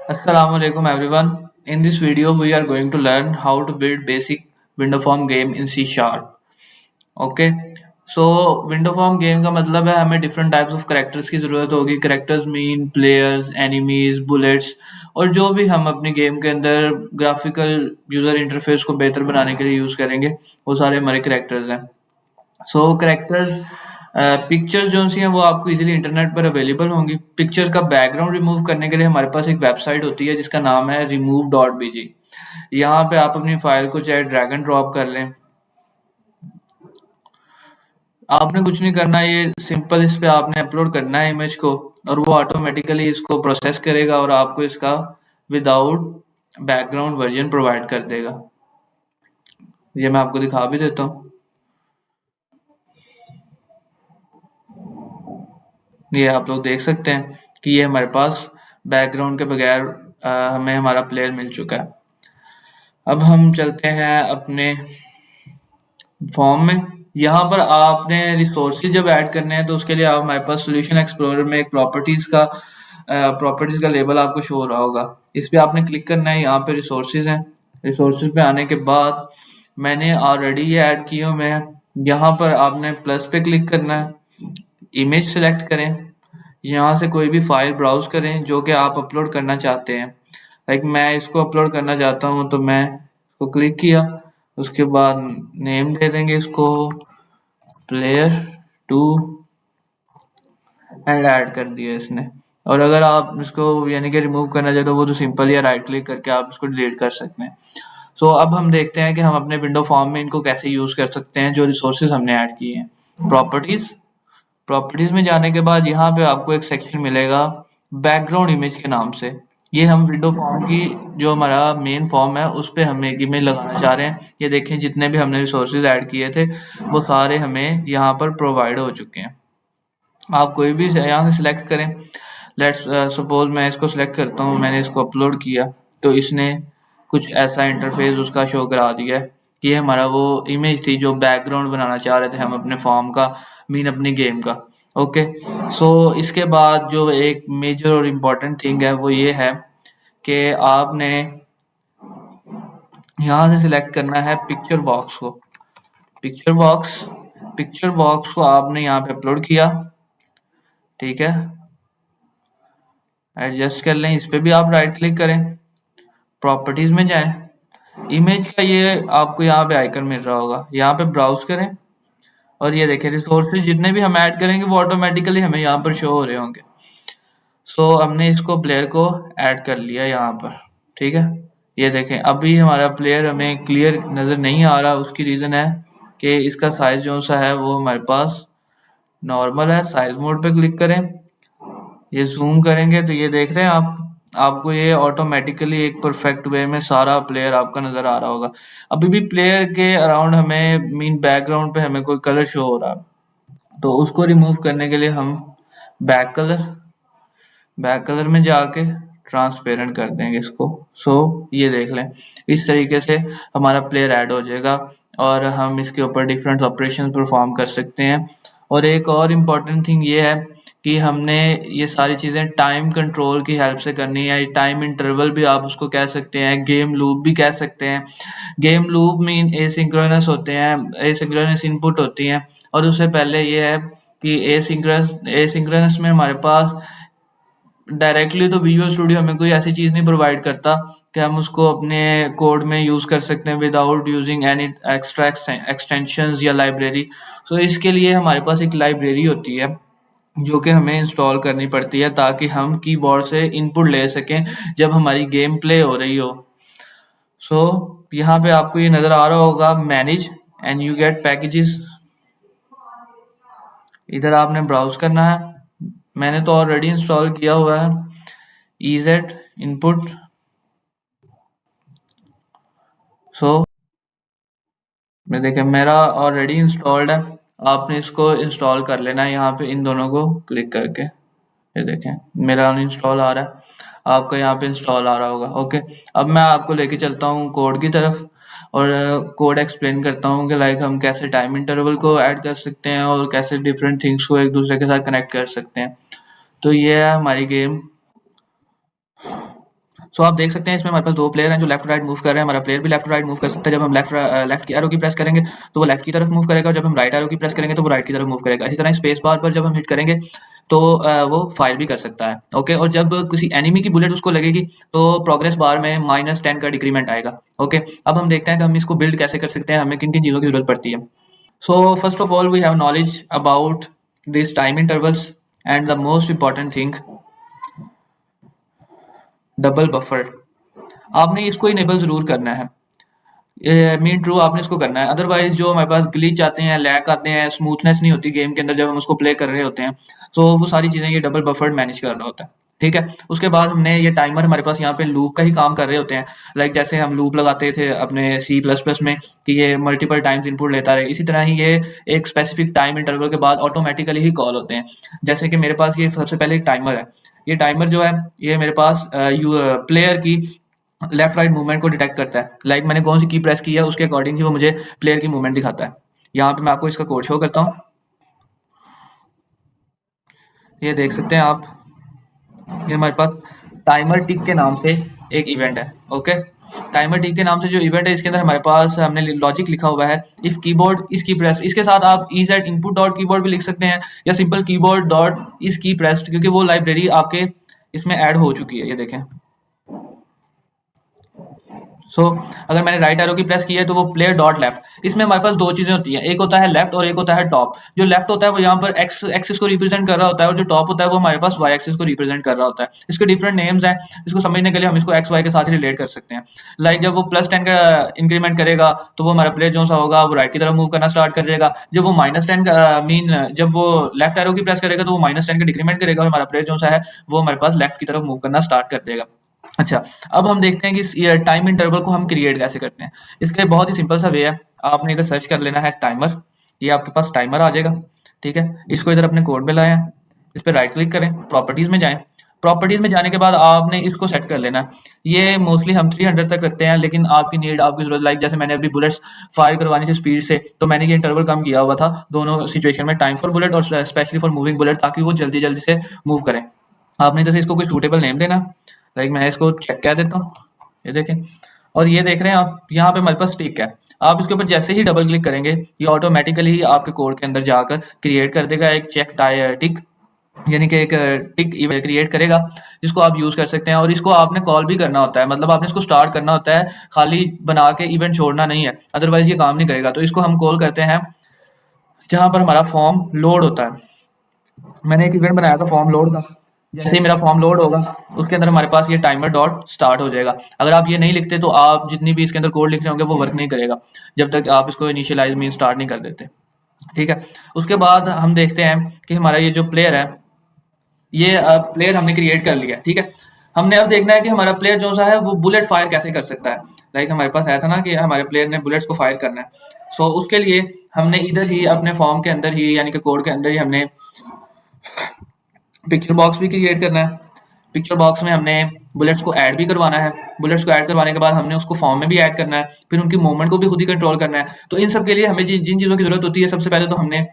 Assalamu alaikum everyone. In this video, we are going to learn how to build basic window form game in C Sharp. Okay so window form game का मतलब है हमें different types of characters की ज़रूरत होगी। Characters mean players, enemies, bullets और जो भी हम अपनी गेम के अंदर ग्राफिकल यूज़र इंटरफेस को बेहतर बनाने के लिए यूज़ करेंगे वो सारे हमारे करेक्टर्स हैं। सो करेक्टर्स पिक्चर्स जो सी हैं वो आपको इजीली इंटरनेट पर अवेलेबल होंगी। पिक्चर्स का बैकग्राउंड रिमूव करने के लिए हमारे पास एक वेबसाइट होती है जिसका नाम है remove.bg। यहाँ पे आप अपनी फाइल को चाहे ड्रैग एंड ड्रॉप कर लें। आपने कुछ नहीं करना, ये सिंपल इस पे आपने अपलोड करना है इमेज को और वो ऑटोमेटिकली इसको प्रोसेस करेगा और आपको इसका विदाउट बैकग्राउंड वर्जन प्रोवाइड कर देगा। ये मैं आपको दिखा भी देता हूँ। ये आप लोग देख सकते हैं कि ये हमारे पास बैकग्राउंड के बगैर हमें हमारा प्लेयर मिल चुका है। अब हम चलते हैं अपने फॉर्म में। यहाँ पर आपने रिसोर्सेज जब ऐड करने हैं तो उसके लिए आप हमारे पास सॉल्यूशन एक्सप्लोरर में एक प्रॉपर्टीज का लेबल आपको शो हो रहा होगा। इस पे आपने क्लिक करना है। यहाँ पे रिसोर्सेज हैं। रिसोर्सेज पे आने के बाद मैंने ऑलरेडी ये ऐड किए हुए हैं। यहाँ पर आपने प्लस पे क्लिक करना है। इमेज सेलेक्ट करें। यहाँ से कोई भी फाइल ब्राउज करें जो कि आप अपलोड करना चाहते हैं। लाइक मैं इसको अपलोड करना चाहता हूँ तो मैं इसको क्लिक किया। उसके बाद नेम दे देंगे इसको प्लेयर 2 एंड ऐड कर दिया इसने। और अगर आप इसको यानी कि रिमूव करना चाहते हो वो तो सिंपल या राइट क्लिक करके आप इसको डिलीट कर सकते हैं। सो अब हम देखते हैं कि हम अपने विंडो फॉर्म में इनको कैसे यूज कर सकते हैं जो रिसोर्सेज हमने ऐड किए हैं। प्रॉपर्टीज प्रॉपर्टीज में जाने के बाद यहाँ पे आपको एक सेक्शन मिलेगा बैकग्राउंड इमेज के नाम से। ये हम विंडो फॉर्म की जो हमारा मेन फॉर्म है उस पे हम एक इमेज लगाना चाह रहे हैं। ये देखें जितने भी हमने रिसोर्सेज ऐड किए थे वो सारे हमें यहाँ पर प्रोवाइड हो चुके हैं। आप कोई भी यहाँ से सिलेक्ट करें। लेट्स सपोज मैं इसको सिलेक्ट करता हूँ। मैंने इसको अपलोड किया तो इसने कुछ ऐसा इंटरफेस उसका शो करा दिया है। ये हमारा वो इमेज थी जो बैकग्राउंड बनाना चाह रहे थे हम अपने फॉर्म का, मीन अपनी गेम का। ओके सो इसके बाद जो एक मेजर और इम्पोर्टेंट थिंग है वो ये है कि आपने यहाँ से सिलेक्ट करना है पिक्चर बॉक्स को। पिक्चर बॉक्स को आपने यहाँ पे अपलोड किया। ठीक है, एडजस्ट कर लें। इस पे भी आप राइट क्लिक करें, प्रॉपर्टीज में जाएं, इमेज का ये आपको यहाँ पे आइकन मिल रहा होगा, यहाँ पे ब्राउज करें और ये देखें रिसोर्सेज जितने भी हम ऐड करेंगे वो ऑटोमेटिकली हमें यहाँ पर शो हो रहे होंगे। सो हमने इसको प्लेयर को ऐड कर लिया यहाँ पर। ठीक है, ये देखें अभी हमारा प्लेयर हमें क्लियर नज़र नहीं आ रहा। उसकी रीज़न है कि इसका साइज जो सा है वो हमारे पास नॉर्मल है। साइज मोड पे क्लिक करें, ये जूम करेंगे तो ये देख रहे हैं आपको ये ऑटोमेटिकली एक परफेक्ट वे में सारा प्लेयर आपका नज़र आ रहा होगा। अभी भी प्लेयर के अराउंड हमें मीन बैकग्राउंड पे हमें कोई कलर शो हो रहा है तो उसको रिमूव करने के लिए हम बैक कलर बैक कलर में जाके ट्रांसपेरेंट कर देंगे इसको। सो ये देख लें इस तरीके से हमारा प्लेयर ऐड हो जाएगा और हम इसके ऊपर डिफरेंट ऑपरेशन परफॉर्म कर सकते हैं। और एक और इम्पॉर्टेंट थिंग ये है कि हमने ये सारी चीज़ें टाइम कंट्रोल की हेल्प से करनी है। टाइम इंटरवल भी आप उसको कह सकते हैं, गेम लूप भी कह सकते हैं। गेम लूप मीन एसिंक्रोनस होते हैं, एसिंक्रोनस इनपुट होती हैं। और उससे पहले ये है कि एसिंक्रोनस में हमारे पास डायरेक्टली तो विजुअल स्टूडियो हमें कोई ऐसी चीज़ नहीं प्रोवाइड करता कि हम उसको अपने कोड में यूज़ कर सकते हैं without using any extra extensions या लाइब्रेरी। सो इसके लिए हमारे पास एक लाइब्रेरी होती है जो कि हमें इंस्टॉल करनी पड़ती है ताकि हम कीबोर्ड से इनपुट ले सकें जब हमारी गेम प्ले हो रही हो। सो यहाँ पे आपको ये नज़र आ रहा होगा manage and you get packages. इधर आपने ब्राउज करना है। मैंने तो ऑलरेडी इंस्टॉल किया हुआ है EZ इनपुट। सो मैं देखें मेरा ऑलरेडी इंस्टॉल्ड है। आपने इसको इंस्टॉल कर लेना है यहाँ पे इन दोनों को क्लिक करके। ये देखें मेरा अनइंस्टॉल आ रहा है, आपका यहाँ पे इंस्टॉल आ रहा होगा। ओके, अब मैं आपको लेके चलता हूँ कोड की तरफ और कोड एक्सप्लेन करता हूँ कि लाइक हम कैसे टाइम इंटरवल को ऐड कर सकते हैं और कैसे डिफरेंट थिंग्स को एक दूसरे के साथ कनेक्ट कर सकते हैं। तो ये है हमारी गेम। सो आप देख सकते हैं इसमें हमारे पास 2 प्लेयर हैं जो लेफ्ट राइट मूव कर रहे हैं। हमारा प्लेयर भी लेफ्ट राइट मूव कर सकता है। जब हम लेफ्ट की एरो की प्रेस करेंगे तो वो लेफ्ट की तरफ मूव करेगा, और जब हम राइट एरो की प्रेस करेंगे तो वो राइट की तरफ मूव करेगा। इसी तरह स्पेस बार पर जब हम हिट करेंगे तो वो फायर भी कर सकता है। ओके, और जब किसी एनिमी की बुलेट उसको लगेगी तो प्रोग्रेस बार में -10 का डिक्रीमेंट आएगा। ओके, अब हम देखते हैं कि हम इसको बिल्ड कैसे कर सकते हैं, हमें किन-किन चीज़ों की ज़रूरत पड़ती है। So first of all, we have knowledge about these time intervals, and the most important thing, double buffer. आपने इसको इनेबल जरूर करना है। मीन ट्रू आपने इसको करना है, अदरवाइज जो हमारे पास ग्लिच आते हैं, लैग आते हैं, स्मूथनेस नहीं होती गेम के अंदर जब हम उसको प्ले कर रहे होते हैं, तो वो सारी चीज़ें ये डबल बफर मैनेज कर रहा होता है। ठीक है, उसके बाद हमने ये टाइमर हमारे पास यहाँ पे लूप का ही काम कर रहे होते हैं। लाइक जैसे हम लूप लगाते थे अपने C++ में कि ये मल्टीपल टाइम्स इनपुट लेता रहे, इसी तरह ही ये एक स्पेसिफिक टाइम इंटरवल के बाद ऑटोमेटिकली ही कॉल होते हैं। जैसे कि मेरे पास ये सबसे पहले एक टाइमर है। ये टाइमर जो है ये मेरे पास प्लेयर की लेफ्ट राइट मूवमेंट को डिटेक्ट करता है। लाइक मैंने कौन सी की प्रेस की है उसके अकॉर्डिंग ही वो मुझे प्लेयर की मूवमेंट दिखाता है। यहाँ पे मैं आपको इसका कोड शो करता हूँ। ये देख सकते हैं आप, ये हमारे पास टाइमर टिक के नाम से एक इवेंट है। ओके, टाइमर टिक के नाम से जो इवेंट है इसके अंदर हमारे पास हमने लॉजिक लिखा हुआ है, इफ कीबोर्ड इस की प्रेस, इसके साथ आप EZ इनपुट डॉट कीबोर्ड भी लिख सकते हैं या सिंपल कीबोर्ड डॉट इस की प्रेस्ड, क्योंकि वो लाइब्रेरी आपके इसमें ऐड हो चुकी है। ये देखें, सो अगर मैंने राइट एरो की प्रेस की है तो वो प्लेयर डॉट लेफ्ट, इसमें हमारे पास 2 चीजें होती हैं, एक होता है लेफ्ट और एक होता है टॉप। जो लेफ्ट होता है वो यहाँ पर एक्स एक्सिस को रिप्रेजेंट कर रहा होता है, और जो टॉप होता है वो हमारे पास वाई एक्सिस को रिप्रेजेंट कर रहा होता है। इसके डिफरेंट नेम्स हैं, इसको समझने के लिए हम इसको एक्स वाई के साथ ही रिलेट कर सकते हैं। लाइक जब वो +10 का इंक्रीमेंट करेगा तो वो हमारा प्लेयर जो सा होगा वो राइट की तरफ मूव करना स्टार्ट कर देगा। जब वो -10 का जब वो लेफ्ट एरो की प्रेस करेगा तो वो -10 का डिक्रीमेंट करेगा, और हमारा प्लेयर जो सा है वो हमारे पास लेफ्ट की तरफ मूव करना स्टार्ट कर देगा। अच्छा, अब हम देखते हैं कि इस टाइम इंटरवल को हम क्रिएट कैसे करते हैं। इसका बहुत ही सिंपल सा वे है, आपने इधर सर्च कर लेना है टाइमर, ये आपके पास टाइमर आ जाएगा। ठीक है, इसको इधर अपने कोड में लाएं, इस पर राइट क्लिक करें, प्रॉपर्टीज में जाएं। प्रॉपर्टीज में जाने के बाद आपने इसको सेट कर लेना है। ये मोस्टली हम 300 तक रखते हैं, लेकिन आपकी नीड, आपकी जरूरत, लाइक जैसे मैंने अभी बुलेट्स फायर करवानी थी स्पीड से, तो मैंने ये इंटरवल कम किया हुआ था दोनों सिचुएशन में, टाइम फॉर बुलेट और स्पेशली फॉर मूविंग बुलेट, ताकि वो जल्दी जल्दी से मूव करें। आपने जैसे इसको कोई सूटेबल नेम देना, लाइक मैं इसको चेक कह देता हूँ। ये देखें, और ये देख रहे हैं आप, यहाँ पे हमारे पास टिक है। आप इसके ऊपर जैसे ही डबल क्लिक करेंगे ये ऑटोमेटिकली ही आपके कोड के अंदर जाकर क्रिएट कर देगा एक चेक टिक, यानी कि एक टिक क्रिएट करेगा, जिसको आप यूज कर सकते हैं। और इसको आपने कॉल भी करना होता है, मतलब आपने इसको स्टार्ट करना होता है, खाली बना के इवेंट छोड़ना नहीं है, अदरवाइज ये काम नहीं करेगा। तो इसको हम कॉल करते हैं जहां पर हमारा फॉर्म लोड होता है। मैंने एक इवेंट बनाया था फॉर्म लोड का, जैसे ही मेरा फॉर्म लोड होगा उसके अंदर हमारे पास ये टाइमर डॉट स्टार्ट हो जाएगा। अगर आप ये नहीं लिखते तो आप जितनी भी इसके अंदर कोड लिख रहे होंगे वो वर्क नहीं करेगा जब तक आप इसको इनिशियलाइज मीन स्टार्ट नहीं कर देते। ठीक है, उसके बाद हम देखते हैं कि हमारा ये जो प्लेयर है, ये प्लेयर हमने क्रिएट कर लिया। ठीक है, हमने अब देखना है कि हमारा प्लेयर जो सा है वो बुलेट फायर कैसे कर सकता है। लाइक हमारे पास आया था ना कि हमारे प्लेयर ने बुलेट्स को फायर करना है। सो उसके लिए हमने इधर ही अपने फॉर्म के अंदर ही, यानी कि कोड के अंदर ही, हमने पिक्चर बॉक्स भी क्रिएट करना है। पिक्चर बॉक्स में हमने बुलेट्स को ऐड भी करवाना है। बुलेट्स को ऐड करवाने के बाद हमने उसको फॉर्म में भी ऐड करना है, फिर उनकी मूवमेंट को भी खुद ही कंट्रोल करना है। तो इन सब के लिए हमें जिन चीज़ों की जरूरत होती है, सबसे पहले तो हमने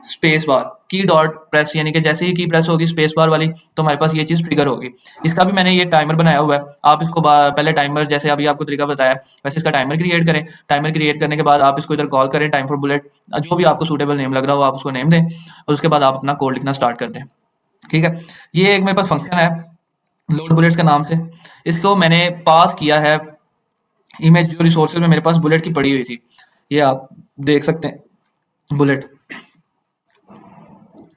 स्पेस बार की डॉट प्रेस, यानी कि जैसे ही की प्रेस होगी स्पेस बार वाली तो हमारे पास ये चीज़ ट्रिगर होगी। इसका भी मैंने ये टाइमर बनाया हुआ है। आप इसको पहले टाइमर, जैसे अभी आपको तरीका बताया वैसे इसका टाइमर क्रिएट करें। टाइमर क्रिएट करने के बाद आप इसको इधर कॉल करें, टाइम फॉर बुलेट, जो भी आपको सूटेबल नेम लग रहा हो आप उसको नेम दें, और उसके बाद आप अपना कोड लिखना स्टार्ट कर दें। ठीक है, ये एक मेरे पास फंक्शन है लोड बुलेट के नाम से। इसको मैंने पास किया है इमेज जो रिसोर्सेज में मेरे पास बुलेट की पड़ी हुई थी, ये आप देख सकते हैं बुलेट।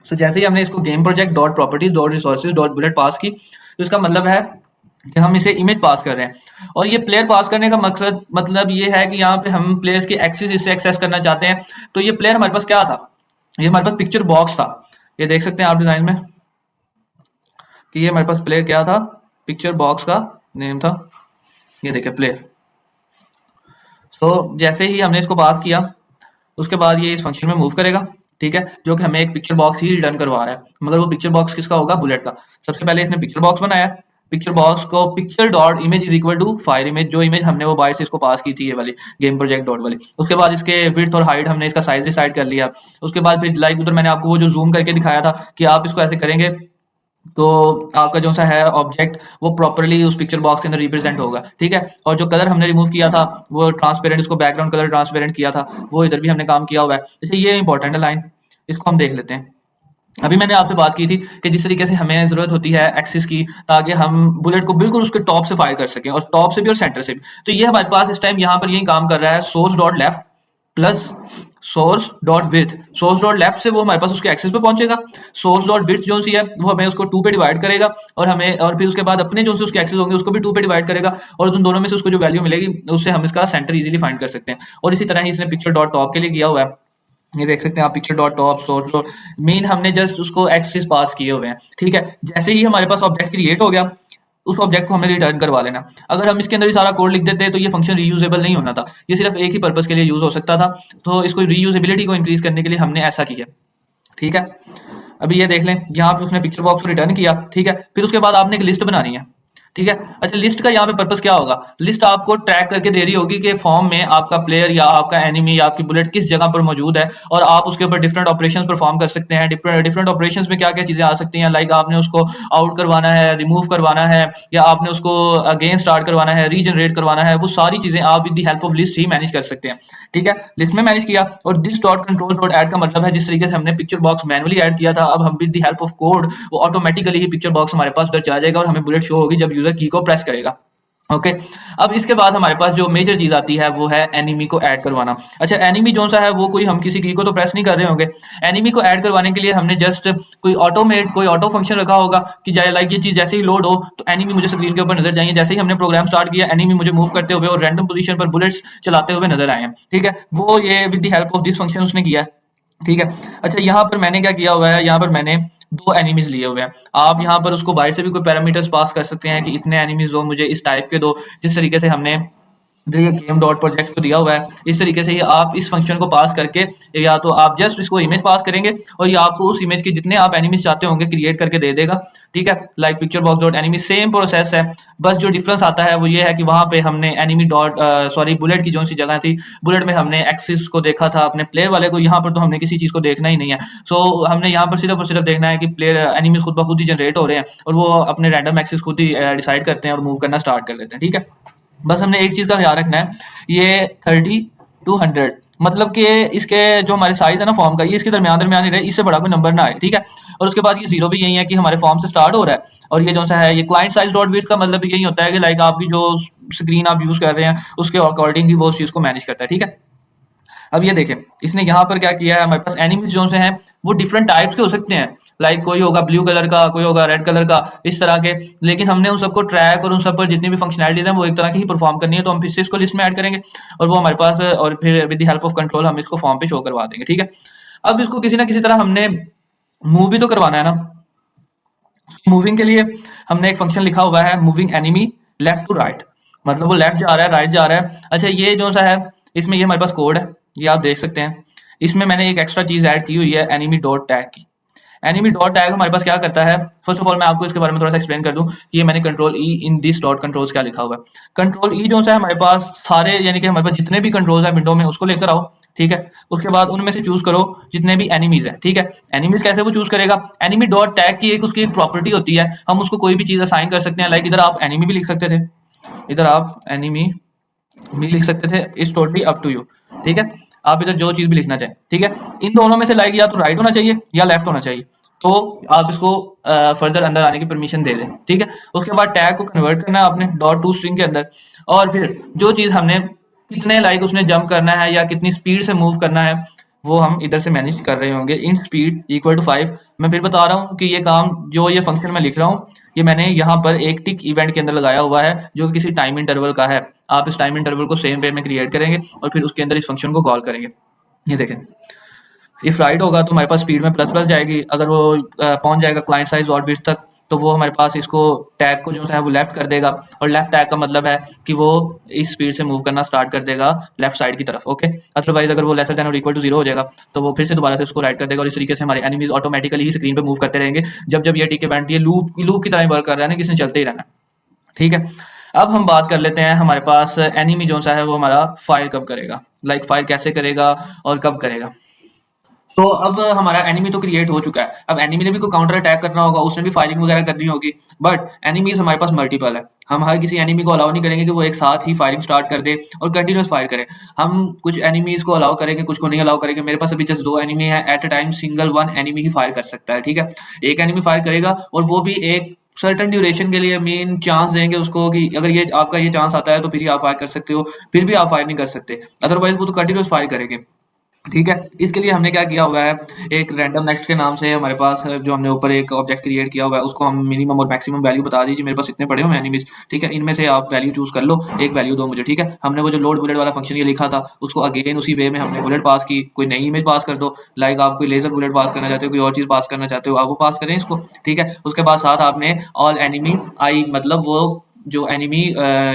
सो जैसे ही हमने इसको game project dot properties dot resources dot bullet pass की, तो इसका मतलब है कि हम इसे इमेज पास कर रहे हैं। और ये प्लेयर पास करने का मकसद मतलब ये है कि यहाँ पे हम प्लेयर्स की एक्सेस इससे एक्सेस करना चाहते हैं। तो ये प्लेयर हमारे पास क्या था, ये हमारे पास पिक्चर बॉक्स था। ये देख सकते हैं आप डिजाइन में कि ये हमारे पास प्लेयर क्या था, पिक्चर बॉक्स का नेम था। ये देखिए प्लेयर। सो जैसे ही हमने इसको पास किया उसके बाद ये इस फंक्शन में मूव करेगा। ठीक है, जो कि हमें एक पिक्चर बॉक्स ही रिटर्न करवा रहा है, मगर वो पिक्चर बॉक्स किसका होगा, बुलेट का। सबसे पहले इसने पिक्चर बॉक्स बनाया, पिक्चर बॉक्स को picture dot image is equal to fire image, जो इमेज हमने वो बाहर से इसको पास की थी ये वाली गेम प्रोजेक्ट डॉट वाली। उसके बाद इसके विड्थ और हाइट हमने इसका साइज डिसाइड कर लिया। उसके बाद फिर लाइक उधर मैंने आपको वो जो जूम करके दिखाया था कि आप इसको ऐसे करेंगे तो आपका जो सा है ऑब्जेक्ट वो प्रॉपरली उस पिक्चर बॉक्स के अंदर रिप्रेजेंट होगा, ठीक है। और जो कलर हमने रिमूव किया था वो ट्रांसपेरेंट, उसको बैकग्राउंड कलर ट्रांसपेरेंट किया था, वो इधर भी हमने काम किया हुआ है। जैसे ये इंपॉर्टेंट है लाइन, इसको हम देख लेते हैं। अभी मैंने आपसे बात की थी कि जिस तरीके से हमें जरूरत होती है एक्सिस की, ताकि हम बुलेट को बिल्कुल उसके टॉप से फायर कर सकें, और टॉप से भी और सेंटर से भी। तो ये हमारे पास इस टाइम यहाँ पर यही काम कर रहा है, source dot left plus source dot width. Source dot left से वो हमारे पास उसके एक्सिस पे पहुंचेगा, सोर्स डॉट विड्थ जो सी है वो हमें उसको 2 पे डिवाइड करेगा, और फिर उसके बाद अपने जो से उसके एक्सिस होंगे उसको भी 2 पे डिवाइड करेगा, और उन दोनों में से उसको जो वैल्यू मिलेगी उससे हम इसका सेंटर इजीली फाइंड कर सकते हैं। और इसी तरह ही इसने पिक्चर डॉट टॉप के लिए किया हुआ है। ये देख सकते हैं आप, picture dot top source dot main, हमने जस्ट उसको एक्सिस पास किए हुए हैं, ठीक है। जैसे ही हमारे पास ऑब्जेक्ट क्रिएट हो गया, उस ऑब्जेक्ट को हमें रिटर्न करवा लेना। अगर हम इसके अंदर ही सारा कोड लिख देते तो ये फंक्शन रीयूजेबल नहीं होना था, ये सिर्फ एक ही पर्पस के लिए यूज हो सकता था। तो इसको रीयूजेबिलिटी को इंक्रीज करने के लिए हमने ऐसा किया, ठीक है। अभी ये देख लें, यहाँ पे उसने पिक्चर बॉक्स को रिटर्न किया, ठीक है। फिर उसके बाद आपने एक लिस्ट बनानी है, ठीक है। अच्छा, लिस्ट का यहाँ पे पर्पस क्या होगा? लिस्ट आपको ट्रैक करके दे रही होगी कि फॉर्म में आपका प्लेयर या आपका एनिमी या आपकी बुलेट किस जगह पर मौजूद है, और आप उसके ऊपर डिफरेंट ऑपरेशंस परफॉर्म कर सकते हैं। डिफरेंट ऑपरेशंस में क्या क्या चीजें आ सकती हैं, लाइक आपने उसको आउट करवाना है, रिमूव करवाना है, या आपने उसको अगेन स्टार्ट करवाना है, रीजनरेट करवाना है, वो सारी चीजें आप with the help of list he manage कर सकते हैं, ठीक है। लिस्ट में मैनेज किया, और this dot control dot add का मतलब है जिस तरीके से हमने पिक्चर बॉक्स मैनुअली ऐड किया था, अब हम with the help of code वो ऑटोमेटिकली ही पिक्चर बॉक्स हमारे पास उधर चला जाएगा और हमें बुलेट शो होगी जब यूजर की को प्रेस करेगा। ओके, अब इसके बाद हमारे पास जो मेजर चीज आती है वो है एनिमी को ऐड करवाना। अच्छा, एनिमी जो सा है वो कोई हम किसी की को तो प्रेस नहीं कर रहे होंगे। एनिमी को ऐड करवाने के लिए हमने जस्ट कोई ऑटो फंक्शन रखा होगा कि जाए लाइक ये चीज जैसे ही लोड हो तो एनिमी मुझे स्क्रीन के ऊपर नजर जाएंगे। जैसे ही हमने प्रोग्राम स्टार्ट किया, एनिमी मुझे मूव करते हुए और रैंडम पोजीशन पर बुलेट्स चलाते हुए नजर आए हैं, ठीक है। वो ये with the help of this function उसने किया है, ठीक है। अच्छा, यहाँ पर मैंने क्या किया हुआ है, यहाँ पर मैंने 2 एनिमीज लिए हुए हैं। आप यहाँ पर उसको बाहर से भी कोई पैरामीटर्स पास कर सकते हैं कि इतने एनिमीज दो मुझे, इस टाइप के दो, जिस तरीके से हमने ये गेम डॉट प्रोजेक्ट को दिया हुआ है। इस तरीके से ही आप इस फंक्शन को पास करके, या तो आप जस्ट इसको इमेज पास करेंगे और ये आपको उस इमेज के जितने आप एनिमीज चाहते होंगे क्रिएट करके दे देगा, ठीक है। Like picture box dot enemy, same process है, बस जो डिफरेंस आता है वो ये है कि वहां पे हमने एनिमी डॉट सॉरी बुलेट की जो सी जगह थी, बुलेट में हमने एक्सिस को देखा था अपने प्लेयर वाले को, यहाँ पर तो हमने किसी चीज को देखना ही नहीं है। सो हमने यहाँ पर सिर्फ और सिर्फ देखना है कि प्लेयर एनिमी खुद ब खुद ही जनरेट हो रहे हैं, और वो अपने रैंडम एक्सिस खुद ही डिसाइड करते हैं और मूव करना स्टार्ट कर देते हैं, ठीक है। बस हमने एक चीज का ख्याल रखना है, ये 30 to 100, मतलब कि इसके जो हमारे साइज है ना फॉर्म का, ये इसके दरमियान दरमियान ही रहे, इससे बड़ा कोई नंबर ना आए, ठीक है। और उसके बाद ये जीरो भी यही है कि हमारे फॉर्म से स्टार्ट हो रहा है, और ये जो सा है ये क्लाइंट साइज डॉट विड्थ का मतलब यही होता है कि लाइक आपकी जो स्क्रीन आप यूज कर रहे हैं उसके अकॉर्डिंग ही वो उस चीज को मैनेज करता है, ठीक है। अब ये देखें, इसने यहाँ पर क्या किया है, हमारे पास एनिमीज जो से हैं वो डिफरेंट टाइप्स के हो सकते हैं, लाइक कोई होगा ब्लू कलर का, कोई होगा रेड कलर का, इस तरह के। लेकिन हमने उन सबको ट्रैक और उन सब पर जितनी भी फंक्शनैलिटीज हैं वो एक तरह की ही परफॉर्म करनी है, तो हम फिर से इसको लिस्ट में ऐड करेंगे, और वो हमारे पास, और फिर with the help of control हम इसको फॉर्म पे शो करवा देंगे, ठीक है। अब इसको किसी ना किसी तरह हमने मूव भी तो करवाना है ना। मूविंग के लिए हमने एक फंक्शन लिखा हुआ है, moving enemy left to right, मतलब वो लेफ्ट जा रहा है, राइट जा रहा है। अच्छा, ये जो सा है इसमें ये हमारे पास कोड है, ये आप देख सकते हैं। इसमें मैंने एक एक्स्ट्रा चीज ऐड की हुई है, एनिमी डॉट टैग की। एनिमी डॉट टैग हमारे पास क्या करता है, फर्स्ट ऑफ ऑल मैं आपको इसके बारे में थोड़ा सा एक्सप्लेन कर दूं कि ये मैंने control E in this dot controls क्या लिखा हुआ है। कंट्रोल ई जो सा है हमारे पास सारे, यानी कि हमारे पास जितने भी कंट्रोल्स है विंडो में उसको लेकर आओ, ठीक है। उसके बाद उनमें से चूज करो जितने भी एनिमीज है, ठीक है। एनिमीज कैसे वो चूज करेगा, एनिमी डॉट टैग की एक उसकी एक प्रॉपर्टी होती है, हम उसको कोई भी चीज असाइन कर सकते हैं। लाइक इधर आप एनिमी भी लिख सकते थे, इधर आप एनिमी भी लिख सकते थे, it's totally up to you, ठीक है। आप इधर जो चीज भी लिखना चाहें, ठीक है। इन दोनों में से लाइक या तो राइट होना चाहिए या लेफ्ट होना चाहिए, तो आप इसको फर्दर अंदर आने की परमिशन दे दें, ठीक है। उसके बाद टैग को कन्वर्ट करना है आपने डॉट टू स्ट्रिंग के अंदर, और फिर जो चीज हमने कितने लाइक उसने जंप करना है या कितनी स्पीड से मूव करना है वो हम इधर से मैनेज कर रहे होंगे। इन स्पीड इक्वल टू 5। मैं फिर बता रहा हूँ कि ये काम जो ये फंक्शन मैं लिख रहा हूँ ये मैंने यहाँ पर एक टिक इवेंट के अंदर लगाया हुआ है जो किसी टाइम इंटरवल का है। आप इस टाइम इंटरवल को सेम वे में क्रिएट करेंगे और फिर उसके अंदर इस फंक्शन को कॉल करेंगे। ये देखें, इफ राइट होगा तो हमारे पास स्पीड में प्लस प्लस जाएगी, अगर वो पहुंच जाएगा क्लाइंट साइज और विड्थ तक तो वो हमारे पास इसको टैग को जो है वो लेफ्ट कर देगा, और लेफ्ट टैग का मतलब है कि वो इस स्पीड से मूव करना स्टार्ट कर देगा लेफ्ट साइड की तरफ, ओके। अदरवाइज अगर वो लेसर देन और इक्वल टू 0 हो जाएगा तो वो फिर से दोबारा से उसको राइट कर देगा, और इस तरीके से हमारे एनिमीज ऑटोमेटिकली ही स्क्रीन पे मूव करते रहेंगे जब जब ये टिक इवेंट ये लूप की तरह वर्क कर रहा है ना, किसने चलते ही रहना, ठीक है। अब हम बात कर लेते हैं हमारे पास एनिमी जो सा है वो हमारा फायर कब करेगा, लाइक फायर कैसे करेगा और कब करेगा। तो अब हमारा एनिमी तो क्रिएट हो चुका है। अब एनिमी ने भी कोई काउंटर अटैक करना होगा, उसने भी फायरिंग वगैरह करनी होगी। बट एनिमीज हमारे पास मल्टीपल है। हम हर किसी एनिमी को अलाउ नहीं करेंगे कि वो एक साथ ही फायरिंग स्टार्ट कर दे और कंटिन्यूस फायर करे। हम कुछ एनिमीज को अलाउ करेंगे, कुछ को नहीं अलाउ करेंगे। मेरे पास अभी जस्ट 2 एनिमी है, at a time single 1 enemy he fire कर सकता है, ठीक है? एक एनिमी फायर करेगा और वो भी एक सर्टेन ड्यूरेशन के लिए मेन चांस देंगे उसको कि अगर ये आपका ये चांस आता है तो फिर ही आप फायर कर सकते हो, फिर भी आप फायर नहीं कर सकते। अदरवाइज वो तो कंटिन्यूस फायर करेंगे। ठीक है, इसके लिए हमने क्या किया हुआ है, एक रैंडम नेक्स्ट के नाम से हमारे पास जो हमने ऊपर एक ऑब्जेक्ट क्रिएट किया हुआ है, उसको हम मिनिमम और मैक्सिमम वैल्यू बता दीजिए। मेरे पास इतने पड़े हुए हैं एनिमीज, ठीक है? इनमें से आप वैल्यू चूज कर लो, एक वैल्यू दो मुझे, ठीक है? हमने वो जो लोड बुलेट वाला फंक्शन ये लिखा था, उसको अगेन उसी वे में हमने बुलेट पास की। कोई नई इमेज पास कर दो, लाइक आप कोई लेजर बुलेट पास करना चाहते हो, कोई और चीज पास करना चाहते हो, आप वो पास करें इसको, ठीक है? उसके बाद साथ आपने ऑल एनिमी आई, मतलब वो जो एनिमी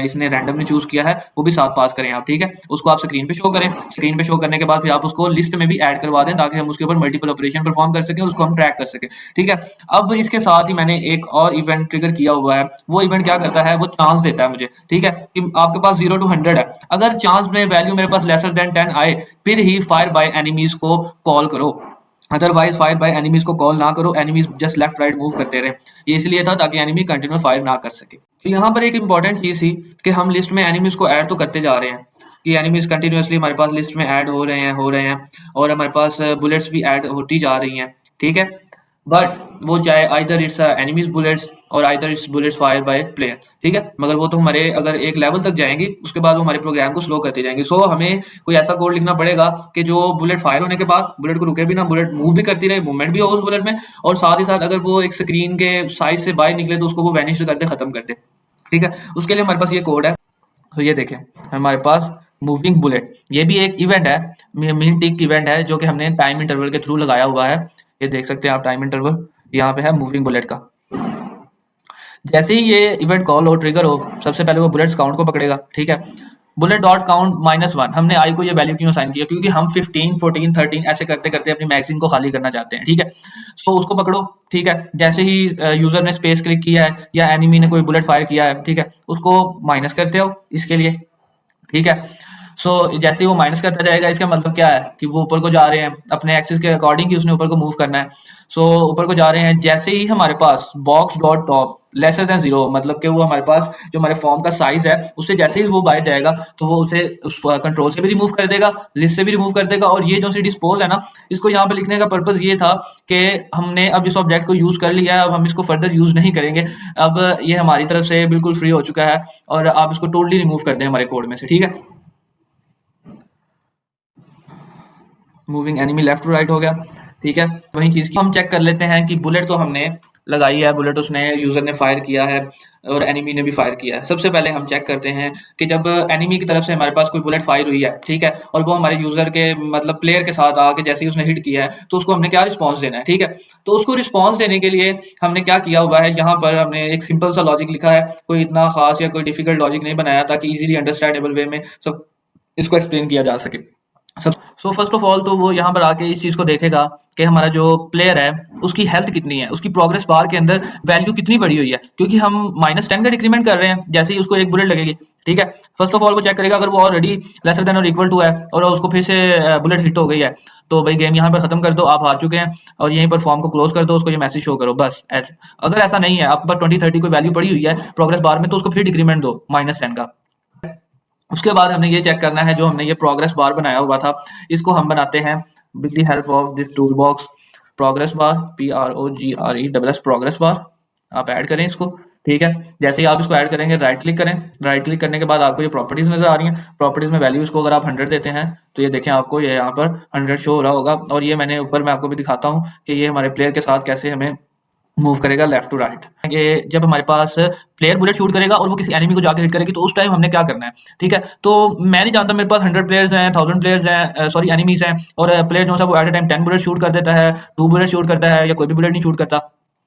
इसने रैंडमली चूज किया है वो भी साथ पास करें आप, ठीक है? उसको आप स्क्रीन पे शो करें। स्क्रीन पे शो करने के बाद फिर आप उसको लिस्ट में भी ऐड करवा दें ताकि हम उसके ऊपर मल्टीपल ऑपरेशन परफॉर्म कर सकें और उसको हम ट्रैक कर सकें, ठीक है? अब इसके साथ ही मैंने एक और इवेंट ट्रिगर किया हुआ है। वो इवेंट क्या करता है, वो चांस देता है मुझे, ठीक है? कि आपके पास 0 to 100 है, अगर चांस में वैल्यू मेरे पास लेसर देन 10 आए फिर ही फायर बाय एनिमीज को कॉल करो, अदरवाइज फायर बाय एनिमीज को कॉल ना करो। Enemies just left right move करते रहे। ये इसलिए था ताकि एनिमी कंटिन्यू फायर ना कर सके। तो यहाँ पर एक इंपॉर्टेंट चीज थी कि हम लिस्ट में एनिमीज को ऐड तो करते जा रहे हैं कि एनिमीज कंटिन्यूअसली हमारे पास लिस्ट में ऐड हो रहे हैं और हमारे पास बुलेट्स भी ऐड होती जा रही हैं, ठीक है? बट वो चाहे आइदर इट्स एनिमीज बुलेट्स और either it's bullets fire bye player, ठीक है? मगर वो तो हमारे अगर एक लेवल तक जाएंगी उसके बाद वो हमारे प्रोग्राम को स्लो करते जाएंगे। सो हमें कोई ऐसा कोड लिखना पड़ेगा कि जो बुलेट फायर होने के बाद बुलेट को रुके भी ना, बुलेट मूव भी करती रहे, मूवमेंट भी हो उस बुलेट में, और साथ ही साथ अगर वो एक स्क्रीन के साइज से बाहर निकले तो उसको वो वैनिश कर दे, खत्म कर दे, ठीक है? उसके लिए हमारे पास ये कोड है। तो ये देखें हमारे पास मूविंग बुलेट, ये भी एक इवेंट है, मीन टिक इवेंट है जो कि हमने टाइम इंटरवल के थ्रू लगाया हुआ है। ये देख सकते हैं आप टाइम इंटरवल यहाँ पे है मूविंग बुलेट का। जैसे ही ये इवेंट कॉल हो, ट्रिगर हो, सबसे पहले वो बुलेट्स काउंट को पकड़ेगा, ठीक है? Bullet dot count -1। हमने आई को ये वैल्यू क्यों असाइन किया, क्योंकि हम 15 14 13 ऐसे करते करते अपनी मैगजीन को खाली करना चाहते हैं, ठीक है? तो उसको पकड़ो, ठीक है? जैसे ही यूजर ने स्पेस क्लिक किया है या एनिमी ने कोई बुलेट फायर किया है, ठीक है, उसको माइनस करते हो इसके लिए, ठीक है? जैसे ही वो माइनस करता जाएगा, इसका मतलब क्या है कि वो ऊपर को जा रहे हैं, अपने एक्सिस के अकॉर्डिंग ही उसने ऊपर को मूव करना है। ऊपर को जा रहे हैं। जैसे ही हमारे पास box dot top lesser than 0, मतलब कि वो हमारे पास जो हमारे फॉर्म का साइज है उससे जैसे ही वो बाहर जाएगा तो वो उसे उस कंट्रोल से भी रिमूव कर देगा, लिस्ट से भी रिमूव कर देगा। और ये जो सी डिस्पोज है ना, इसको यहाँ पे लिखने का पर्पज ये था कि हमने अब इस ऑब्जेक्ट को यूज कर लिया है, अब हम इसको फर्दर यूज नहीं करेंगे। अब ये हमारी तरफ से बिल्कुल फ्री हो चुका है और आप इसको टोटली रिमूव कर दें हमारे कोड में से, ठीक है? Moving enemy left to right हो गया, ठीक है? वही चीज हम चेक कर लेते हैं कि बुलेट तो हमने लगाई है, बुलेट उसने यूजर ने फायर किया है और एनिमी ने भी फायर किया है। सबसे पहले हम चेक करते हैं कि जब एनिमी की तरफ से हमारे पास कोई बुलेट फायर हुई है, ठीक है, और वो हमारे यूजर के मतलब प्लेयर के साथ आके जैसे ही उसने हिट किया है तो उसको हमने क्या रिस्पॉन्स देना है, ठीक है? तो उसको रिस्पॉन्स देने के लिए हमने क्या किया हुआ है, यहाँ पर हमने एक सिंपल सा लॉजिक लिखा है। कोई इतना खास या कोई डिफिकल्ट लॉजिक नहीं बनाया ताकि इजीली अंडरस्टैंडेबल वे में सब इसको एक्सप्लेन किया जा सके। फर्स्ट ऑफ ऑल तो वो यहाँ पर आके इस चीज को देखेगा कि हमारा जो प्लेयर है उसकी हेल्थ कितनी है, उसकी प्रोग्रेस बार के अंदर वैल्यू कितनी बड़ी हुई है, क्योंकि हम -10 का डिक्रीमेंट कर रहे हैं जैसे ही उसको एक बुलेट लगेगी, ठीक है? फर्स्ट ऑफ ऑल वो चेक करेगा, अगर वो ऑलरेडी लेसर देन और इक्वल टू है और उसको फिर से बुलेट हिट हो गई है तो भाई गेम यहाँ पर खत्म कर दो, आप हार चुके हैं और यहीं पर फॉर्म को क्लोज कर दो, उसको ये मैसेज शो करो, बस ऐसे। अगर ऐसा नहीं है, आपके पास 20 30 कोई वैल्यू पड़ी हुई है प्रोग्रेस बार में, तो उसको फिर डिक्रीमेंट दो -10 का। उसके बाद हमने ये चेक करना है, जो हमने ये प्रोग्रेस बार बनाया हुआ था इसको हम बनाते हैं with the help of this tool box. Progress bar PROGRESS progress bar आप ऐड करें इसको, ठीक है? जैसे ही आप इसको ऐड करेंगे राइट क्लिक करें, राइट क्लिक करने के बाद आपको ये प्रॉपर्टीज नजर आ रही हैं। प्रॉपर्टीज में वैल्यूज को अगर आप 100 देते हैं तो ये देखें आपको ये यहाँ पर 100 शो हो रहा होगा। और ये मैंने ऊपर मैं आपको भी दिखाता हूँ कि ये हमारे प्लेयर के साथ कैसे हमें मूव करेगा लेफ्ट टू राइट। ये जब हमारे पास प्लेयर बुलेट शूट करेगा और वो किसी एनिमी को जाके हिट करेगी तो उस टाइम हमने क्या करना है, ठीक है? तो मैं नहीं जानता, मेरे पास 100 प्लेयर्स हैं, 1000 प्लेयर्स हैं, सॉरी एनिमीज हैं, और प्लेयर जो है वो at a time 10 bullet shoot कर देता है, 2 बुलेट शूट करता है, या कोई भी बुलेट नहीं शूट करता,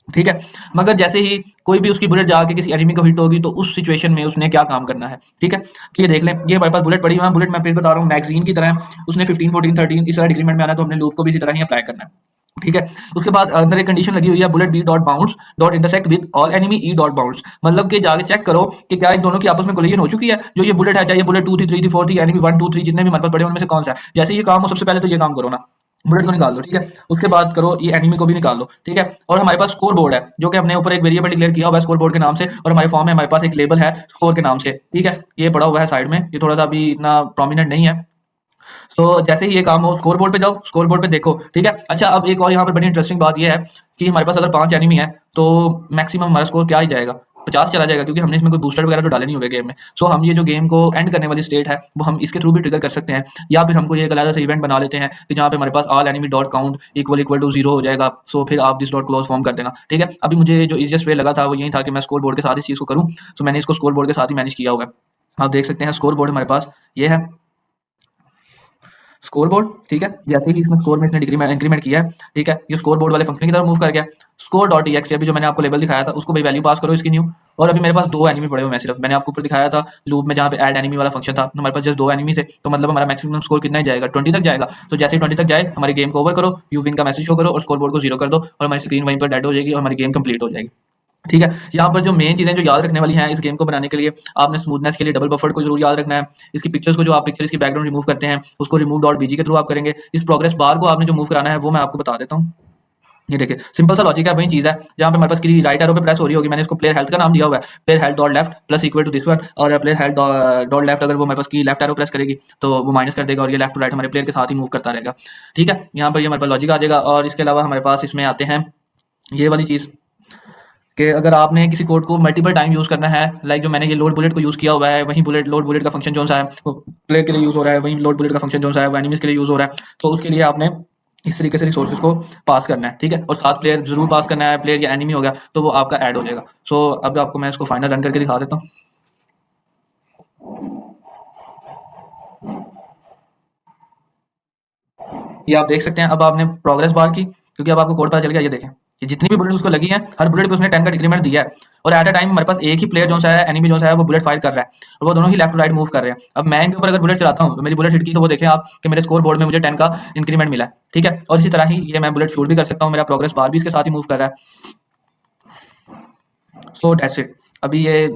ठीक है? मगर जैसे ही कोई भी उसकी बुलेट जाके किसी एनिमी को हिट होगी तो उस सिचुएशन में उसने क्या काम करना है, ठीक है? तो ये देख लें, ये हमारे पास बुलेट पड़ी हुई है। बुलेट मैं फिर बता रहा हूँ मैगजीन की तरह है, उसने 15 14 13 इस तरह डिक्रीमेंट में आना है, तो हमने लूप को भी इसी तरह ही अप्लाई करना है, ठीक है? उसके बाद अंदर एक कंडीशन लगी हुई है, bullet B dot bounce dot intersect with all enemy E dot bounce, मतलब कि जाके चेक करो कि क्या इन दोनों की आपस में कोलिजन हो चुकी है। जो ये बुलेट है, चाहे ये बुलेट 2 थी 3 थी 4 थी, एनिमी 1 2 3 जितने भी हमारे पास पड़े उनमें से कौन सा है, जैसे ये काम हो सबसे पहले तो ये काम करो ना, बुलेट को निकाल लो, ठीक है। उसके बाद करो ये एनिमी को भी निकाल लो, ठीक है। और हमारे पास स्कोर बोर्ड है जो कि हमने ऊपर एक वेरिएबल डिक्लेयर किया हुआ है स्कोर बोर्ड के नाम से, और हमारे फॉर्म में हमारे पास एक लेबल है स्कोर के नाम से, ठीक है। ये पड़ा हुआ है साइड में, ये थोड़ा सा अभी इतना प्रोमिनेंट नहीं है। तो जैसे ही ये काम हो स्कोर बोर्ड पे जाओ, स्कोर बोर्ड पे देखो, ठीक है। अच्छा, अब एक और यहाँ पर बड़ी इंटरेस्टिंग बात ये है कि हमारे पास अगर 5 एनिमी है तो मैक्सिमम हमारा स्कोर क्या ही जाएगा, 50 चला जाएगा, क्योंकि हमने इसमें कोई बूस्टर वगैरह तो डाले नहीं हुए गेम में। सो हम ये जो गेम को एंड करने वाली स्टेट है वो हम इसके थ्रू भी ट्रिगर कर सकते हैं, या फिर हमको ये एक अलग से इवेंट बना लेते हैं कि जहाँ पे हमारे पास all enemy dot count equal equal to 0 हो जाएगा। सो फिर आप दिस डॉट क्लोज फॉर्म कर देना, ठीक है। अभी मुझे जो इजिएस्ट वे लगा था वो यही था कि मैं स्कोर बोर्ड के साथ इस चीज़ को करूँ, सो मैंने इसको स्कोर बोर्ड के साथ ही मैनेज किया हुआ है। आप देख सकते हैं स्कोर बोर्ड हमारे पास ये है स्कोर बोर्ड, ठीक है। जैसे ही इसमें स्कोर में इसने डिक्रीमेंट इंक्रीमेंट किया है, ठीक है, ये स्कोर बोर्ड वाले फंक्शन की तरफ मूव कर गया। स्कोर डॉट ईएक्स अभी जो मैंने आपको लेवल दिखाया था उसको भाई वैल्यू पास करो इसकी न्यू। और अभी मेरे पास 2 एनिमी पड़े हुए हैं सिर्फ, मैंने आपको ऊपर दिखाया था लूप में जहाँ पे ऐड एनिमी वाला फंक्शन था, तो हमारे पास जस्ट 2 एनिमी थे, तो मतलब हमारा मैक्सिमम स्कोर कितना ही जाएगा, 20 तक जाएगा। तो जैसे ही 20 तक जाए हमारी गेम को ओवर करो, यू विन का मैसेज शो करो और स्कोर बोर्ड को 0 कर दो, और हमारी स्क्रीन वहीं पर डेड हो जाएगी और हमारी गेम कंप्लीट हो जाएगी, ठीक है। यहाँ पर जो मेन चीज़ें जो याद रखने वाली हैं इस गेम को बनाने के लिए, आपने स्मूथनेस के लिए डबल बफर को जरूर याद रखना है। इसकी पिक्चर्स को जो आप पिक्चर्स की बैकग्राउंड रिमूव करते हैं उसको रिमूव डॉट बीजी के थ्रू आप करेंगे। इस प्रोग्रेस बार को आपने जो मूव कराना है वो मैं आपको बता देता हूँ। ये देखिए सिंपल सा लॉजिक है, वही चीज़ है जहाँ पे हमारे पास की राइट एरो पे प्रेस हो रही होगी, मैंने इसको प्लेयर हेल्थ का नाम दिया हुआ है, player health dot left plus equal to this one, और प्लेयर हेल्थ डॉट लेफ्ट अगर वो हमारे पास की लेफ्ट एरो प्रेस करेगी तो वो माइनस कर देगा और ये लेफ्ट टू राइट हमारे प्लेयर के साथ ही मूव करता रहेगा, ठीक है। यहाँ पर ये हमारे पास लॉजिक आ जाएगा। और इसके अलावा हमारे पास इसमें आते हैं ये वाली चीज़ कि अगर आपने किसी कोड को मल्टीपल टाइम यूज़ करना है, लाइक जो मैंने ये लोड बुलेट को यूज़ किया हुआ है, वहीं बुलेट लोड बुलेट का फंक्शन जो सा है वो प्लेयर के लिए यूज़ हो रहा है, वहीं लोड बुलेट का फंक्शन जो सा है वो एनिमीज के लिए यूज़ हो रहा है, तो उसके लिए आपने इस तरीके से रिसोर्सेज को पास करना है, ठीक है। और 7 प्लेयर जरूर पास करना है, प्लेयर या एनिमी हो गया तो वो आपका ऐड हो जाएगा। सो अब आपको मैं इसको फाइनल रन करके दिखा देता हूँ। ये आप देख सकते हैं, अब आपने प्रोग्रेस बार की क्योंकि अब आपको कोड पता चल गया। ये देखें कि जितनी भी बुलेट उसको लगी है हर बुलेट पे उसने 10 का डिक्रीमेंट दिया है, और एट अ टाइम हमारे पास एक ही प्लेयर जो सा है एनिमी जो सा है वो बुलेट फायर कर रहा है और वो दोनों ही लेफ्ट टू राइट मूव कर रहे हैं। अब मैं इनके ऊपर अगर बुलेट चलाता हूँ तो मेरी बुलेट हिट की तो वो देखें आप कि मेरे स्कोर बोर्ड में मुझे 10 का इंक्रीमेंट मिला है, ठीक है। और इसी तरह ही ये मैं बुलेट शूट भी कर सकता हूँ, मेरा प्रोग्रेस बार भी इसके साथ ही मूव कर रहा है। So that's it. अभी ये